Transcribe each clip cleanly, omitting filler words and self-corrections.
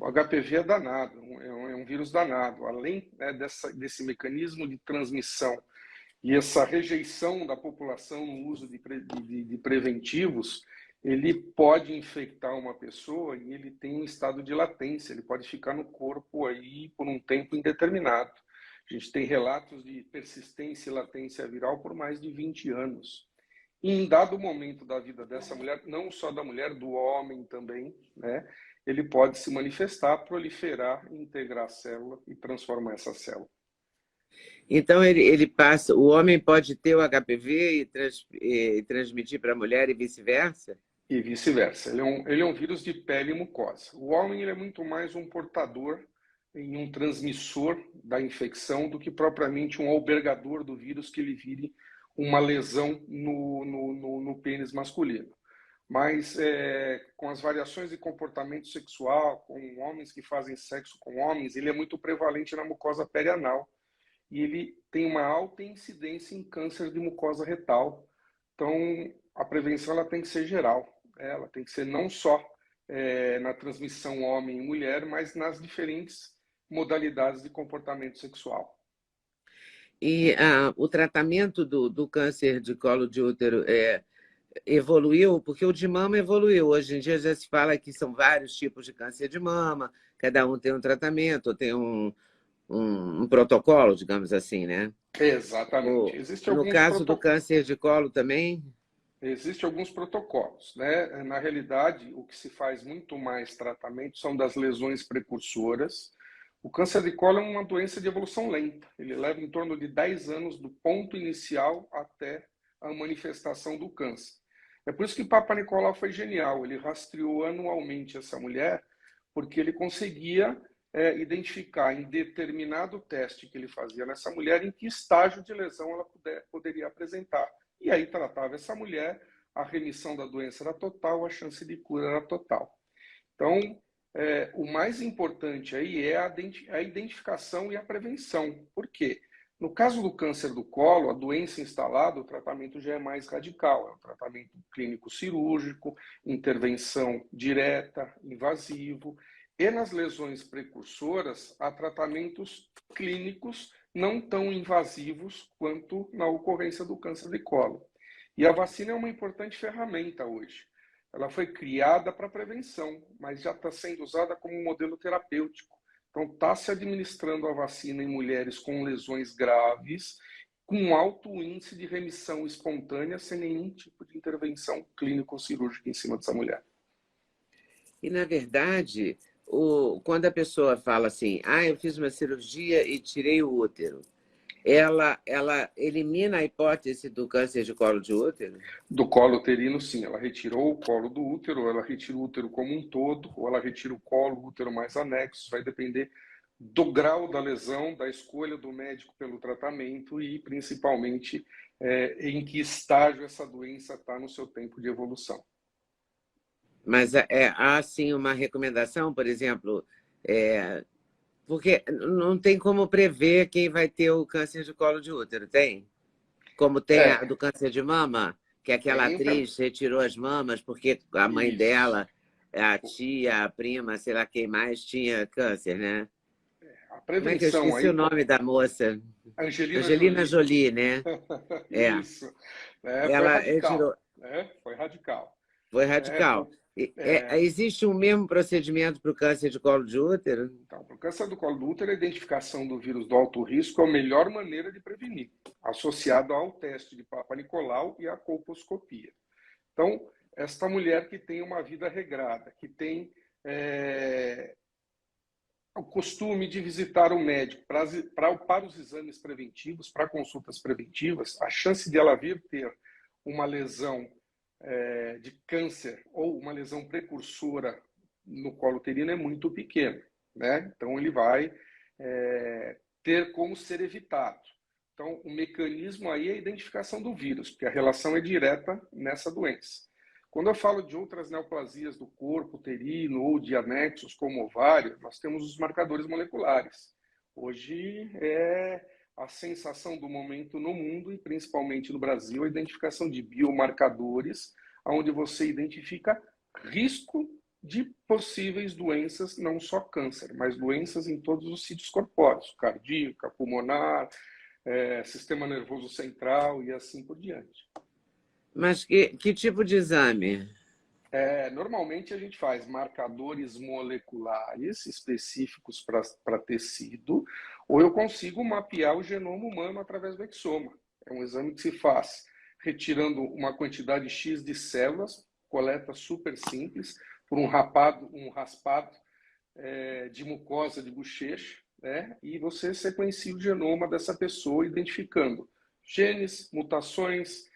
O HPV é danado, é um vírus danado. Além, né, desse mecanismo de transmissão e essa rejeição da população no uso de preventivos, ele pode infectar uma pessoa e ele tem um estado de latência, ele pode ficar no corpo aí por um tempo indeterminado. A gente tem relatos de persistência e latência viral por mais de 20 anos. E em dado momento da vida dessa mulher, não só da mulher, do homem também, né, ele pode se manifestar, proliferar, integrar a célula e transformar essa célula. Então, ele passa, o homem pode ter o HPV e transmitir para a mulher e vice-versa? E vice-versa. Ele é um vírus de pele e mucosa. O homem ele é muito mais um portador e um transmissor da infecção do que propriamente um albergador do vírus que ele vire uma lesão no pênis masculino. Mas com as variações de comportamento sexual, com homens que fazem sexo com homens, ele é muito prevalente na mucosa perianal. E ele tem uma alta incidência em câncer de mucosa retal. Então, a prevenção ela tem que ser geral. Ela tem que ser não só na transmissão homem e mulher, mas nas diferentes modalidades de comportamento sexual. E o tratamento do câncer de colo de útero evoluiu? Porque o de mama evoluiu. Hoje em dia já se fala que são vários tipos de câncer de mama, cada um tem um tratamento, tem um protocolo, digamos assim, né? Exatamente. No caso do câncer de colo também? Existem alguns protocolos, né? Na realidade, o que se faz muito mais tratamento são das lesões precursoras. O câncer de colo é uma doença de evolução lenta. Ele leva em torno de 10 anos do ponto inicial até a manifestação do câncer. É por isso que Papa Nicolau foi genial. Ele rastreou anualmente essa mulher, porque ele conseguia identificar em determinado teste que ele fazia nessa mulher em que estágio de lesão ela poderia apresentar. E aí tratava essa mulher, a remissão da doença era total, a chance de cura era total. Então, o mais importante aí é a identificação e a prevenção. Por quê? No caso do câncer do colo, a doença instalada, o tratamento já é mais radical. É um tratamento clínico cirúrgico, intervenção direta, invasivo. E nas lesões precursoras, há tratamentos clínicos não tão invasivos quanto na ocorrência do câncer de colo. E a vacina é uma importante ferramenta hoje. Ela foi criada para prevenção, mas já está sendo usada como modelo terapêutico. Então, está se administrando a vacina em mulheres com lesões graves, com alto índice de remissão espontânea, sem nenhum tipo de intervenção clínico-cirúrgica em cima dessa mulher. E, na verdade, quando a pessoa fala assim, eu fiz uma cirurgia e tirei o útero, ela elimina a hipótese do câncer de colo de útero? Do colo uterino, sim. Ela retirou o colo do útero, ela retira o útero como um todo, ou ela retira o colo, o útero mais anexo. Vai depender do grau da lesão, da escolha do médico pelo tratamento e, principalmente, em que estágio essa doença está no seu tempo de evolução. Mas há, sim, uma recomendação, por exemplo, porque não tem como prever quem vai ter o câncer de colo de útero, tem? Como tem a do câncer de mama, que aquela atriz retirou as mamas porque a mãe dela, a tia, a prima, sei lá quem mais, tinha câncer, né? A prevenção, como é que eu esqueci o nome da moça? Angelina Jolie, né? Isso. Ela retirou. Foi radical. Foi radical. Existe o mesmo procedimento para o câncer de colo de útero? Então, para o câncer do colo do útero, a identificação do vírus do alto risco é a melhor maneira de prevenir, associado ao teste de Papa Nicolau e à colposcopia. Então, esta mulher que tem uma vida regrada, que tem o costume de visitar o médico para os exames preventivos, para consultas preventivas, a chance de ela vir ter uma lesão de câncer ou uma lesão precursora no colo uterino é muito pequena, né? Então ele vai ter como ser evitado. Então o mecanismo aí é a identificação do vírus, porque a relação é direta nessa doença. Quando eu falo de outras neoplasias do corpo uterino ou de anexos como ovário, nós temos os marcadores moleculares. Hoje é a sensação do momento no mundo e principalmente no Brasil, a identificação de biomarcadores, onde você identifica risco de possíveis doenças, não só câncer, mas doenças em todos os sítios corpóreos, cardíaca, pulmonar, sistema nervoso central e assim por diante. Mas que tipo de exame? Normalmente a gente faz marcadores moleculares específicos para tecido, ou eu consigo mapear o genoma humano através do exoma. É um exame que se faz retirando uma quantidade X de células, coleta super simples, por um raspado de mucosa de bochecha, né? E você sequencia o genoma dessa pessoa, identificando genes, mutações,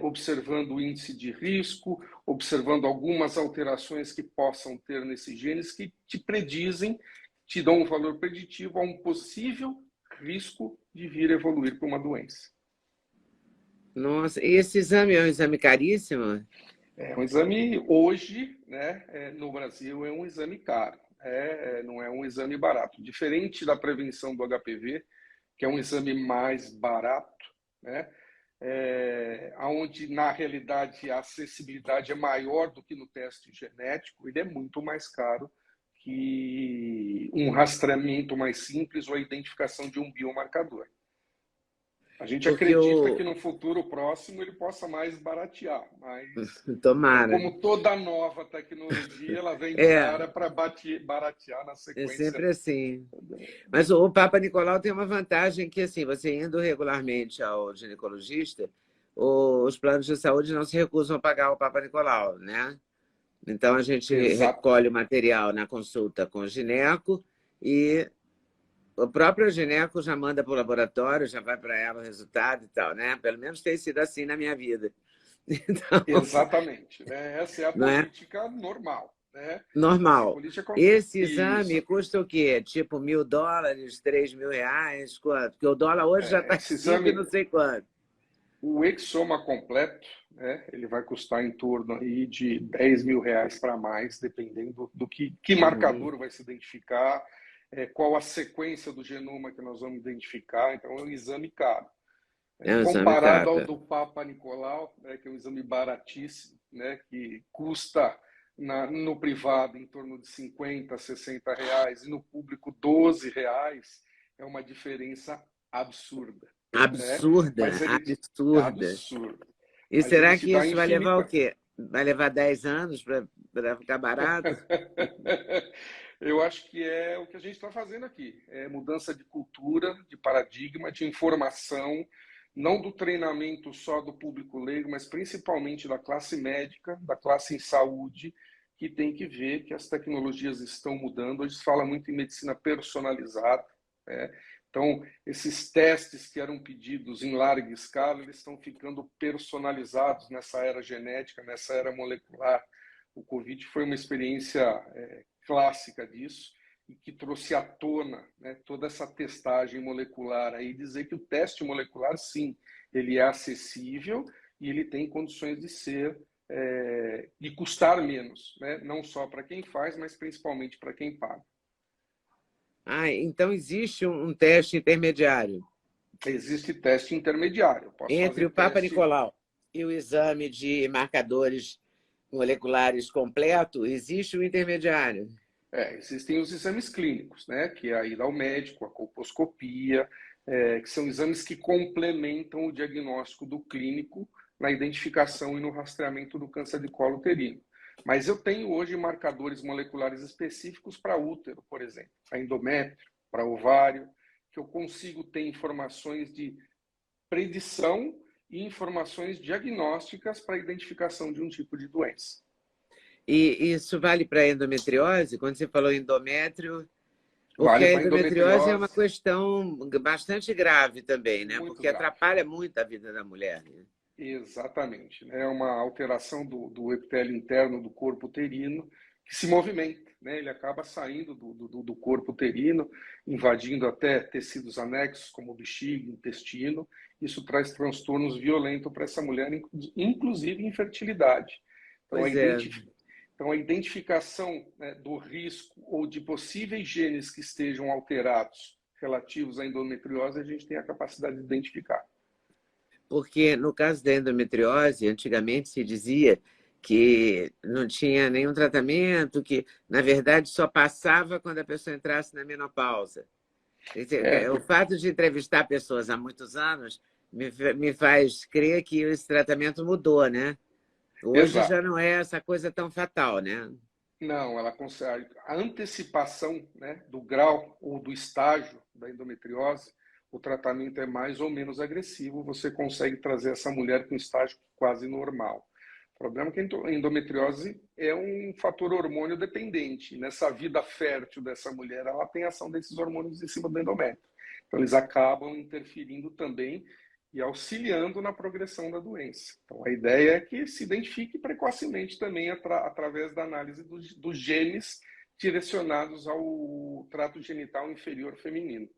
observando o índice de risco, observando algumas alterações que possam ter nesses genes que te predizem, te dão um valor preditivo a um possível risco de vir a evoluir para uma doença. Nossa, e esse exame é um exame caríssimo? É um exame, hoje, né, no Brasil, é um exame caro. Não é um exame barato. Diferente da prevenção do HPV, que é um exame mais barato, né, onde, na realidade, a acessibilidade é maior do que no teste genético, ele é muito mais caro que um rastreamento mais simples ou a identificação de um biomarcador. A gente Porque acredita que no futuro próximo ele possa mais baratear, mas Tomara. como toda nova tecnologia, ela vem cara para baratear na É sequência. sempre assim. Mas o Papa Nicolau tem uma vantagem que, assim, você indo regularmente ao ginecologista, os planos de saúde não se recusam a pagar o Papa Nicolau, né? Então, a gente Exato. recolhe o material na consulta com o gineco e o próprio gineco já manda para o laboratório, já vai para ela o resultado e tal, né? Pelo menos tem sido assim na minha vida. Então, Exatamente. Né? Essa é a não é? política normal. Né? Normal. Política... Esse exame Isso. custa o quê? Tipo $1.000, R$3.000? Quanto? Porque o dólar hoje já está Esse 5 e exame, não sei quanto. o exoma completo, né, ele vai custar em torno aí de R$10.000 para mais, dependendo do que marcador vai se identificar, qual a sequência do genoma que nós vamos identificar. Então, é um exame caro. É um exame Comparado ao caro. do Papa Nicolau, né, que é um exame baratíssimo, né, que custa no privado em torno de R$50, R$60 e no público R$12, é uma diferença absurda. Né? Absurda, Mas ele é absurda. absurdo. E Mas ele será te que dá isso vai levar o infinita. quê? Vai levar 10 anos para ficar barato? Eu acho que é o que a gente está fazendo aqui. É mudança de cultura, de paradigma, de informação, não do treinamento só do público leigo, mas principalmente da classe médica, da classe em saúde, que tem que ver que as tecnologias estão mudando. Hoje se fala muito em medicina personalizada, né? Então, esses testes que eram pedidos em larga escala, eles estão ficando personalizados nessa era genética, nessa era molecular. O Covid foi uma experiência clássica disso e que trouxe à tona, né, toda essa testagem molecular. Aí dizer que o teste molecular, sim, ele é acessível e ele tem condições de ser de custar menos, né? Não só para quem faz, mas principalmente para quem paga. Então existe um teste intermediário Existe teste intermediário. Eu posso entre fazer o Papa teste. Nicolau e o exame de marcadores moleculares completo, existe o intermediário. Existem os exames clínicos, né? Que é a ida ao médico, a colposcopia, que são exames que complementam o diagnóstico do clínico na identificação e no rastreamento do câncer de colo uterino. Mas eu tenho hoje marcadores moleculares específicos para útero, por exemplo, para endométrio, para ovário, que eu consigo ter informações de predição e informações diagnósticas para a identificação de um tipo de doença. E isso vale para endometriose? Quando você falou endométrio, porque Vale a para endometriose é uma endometriose. questão bastante grave também, né? Muito Porque grave. atrapalha muito a vida da mulher. Né? Exatamente. É uma alteração do epitélio interno do corpo uterino que se movimenta. Né? Ele acaba saindo do corpo uterino, invadindo até tecidos anexos, como bexiga, intestino. Isso traz transtornos violentos para essa mulher, inclusive infertilidade. Então, Pois é. Então, a identificação, né, do risco ou de possíveis genes que estejam alterados relativos à endometriose, a gente tem a capacidade de identificar. Porque no caso da endometriose, antigamente se dizia que não tinha nenhum tratamento, que, na verdade, só passava quando a pessoa entrasse na menopausa. É, O fato de entrevistar pessoas há muitos anos me faz crer que esse tratamento mudou, né? Hoje já exato. não é essa coisa tão fatal, né? Não, ela consegue. A antecipação, né, do grau ou do estágio da endometriose, o tratamento é mais ou menos agressivo, você consegue trazer essa mulher com estágio quase normal. O problema é que a endometriose é um fator hormônio dependente. Nessa vida fértil dessa mulher, ela tem ação desses hormônios em cima do endométrio. Então, eles acabam interferindo também e auxiliando na progressão da doença. Então, a ideia é que se identifique precocemente também através da análise dos genes direcionados ao trato genital inferior feminino.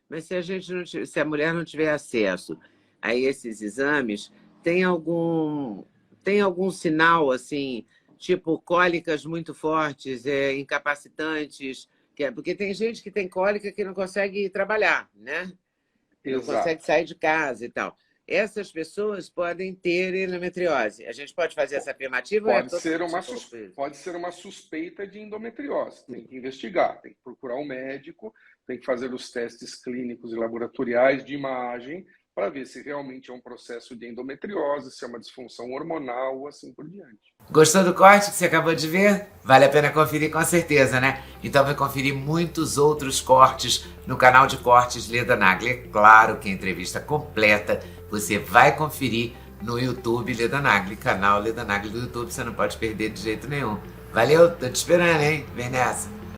Mas se a gente não, se a mulher não tiver acesso a esses exames, tem algum, tem algum sinal assim, tipo cólicas muito fortes, incapacitantes, porque tem gente que tem cólica que não consegue trabalhar, né? Não consegue Exato. sair de casa e tal. Essas pessoas podem ter endometriose. A gente pode fazer essa afirmativa ou é totalmente louco isso? Pode ser uma suspeita de endometriose. Tem que investigar, tem que procurar um médico, tem que fazer os testes clínicos e laboratoriais de imagem para ver se realmente é um processo de endometriose, se é uma disfunção hormonal ou assim por diante. Gostou do corte que você acabou de ver? Vale a pena conferir com certeza, né? Então vai conferir muitos outros cortes no canal de cortes Leda Nagli. É claro que a entrevista completa você vai conferir no YouTube Leda Nagli, canal Leda Nagli do YouTube, você não pode perder de jeito nenhum. Valeu, tô te esperando, hein? Vem nessa!